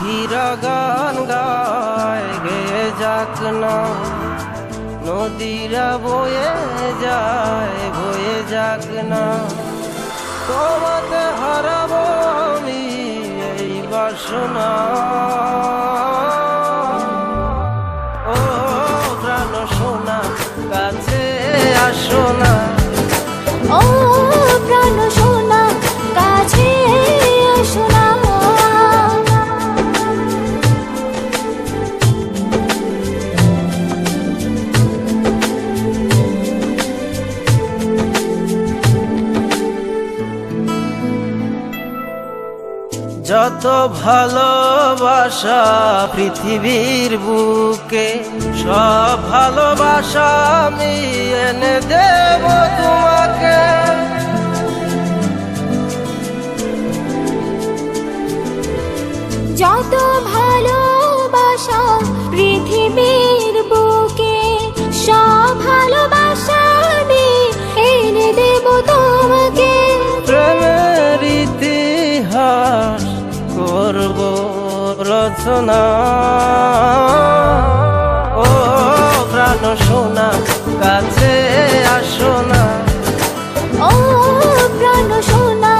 পাখিরা গান গায় গেয়ে যাক না, নদীরা বয়ে যাক না। তোমাতে হারাবো আমি এই বাসনা। ও প্রাণ সোনা কাছে আসো না, ও প্রাণ সোনা কাছে আসো না। যত ভালোবাসা পৃথিবীর বুকে, সব ভালোবাসা আমি এনে দেব তোমাকে। যত ভালোবাসা পৃথিবীর বুকে, সব ভালোবাসা আমি এনে দেব তোমাকে। প্রেমের ইতিহাস করব রচনা। ও প্রাণ সোনা কাছে আসো না, ও প্রাণ সোনা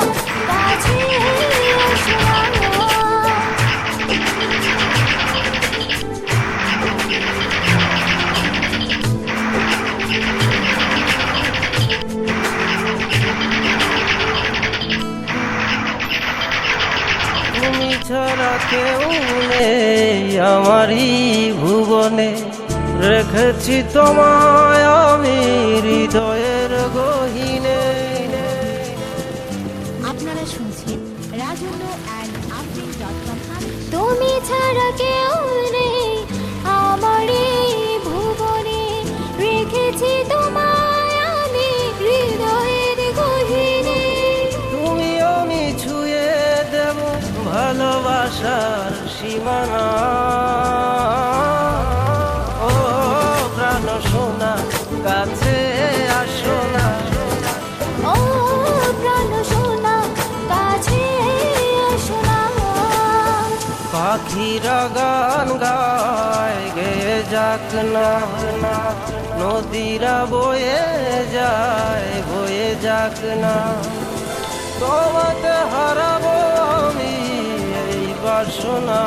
কাছে আসো না। তুমি ছাড়া কেউ নেই আমারই ভুবনে, রেখেছি তোমায় আমি হৃদয়ের গহীনে। আপনারা শুনছেন রাজন্য@afrin.com। তুমি ছাড়া কেউ নেই আমার এই ভুবনে, রেখেছি তোমায় আমি হৃদয়ের গহীনে। তুমি আমি ছুঁয়ে দেব ভালোবাসার সীমানা। ও প্রাণ সোনা কাছে আসো না, ও প্রাণ সোনা কাছে আসো না। পাখিরা গান গায় গেয়ে যাক না, নদীরা বয়ে যাক না। তোমাতে হারাবো আমি এই বাসনা।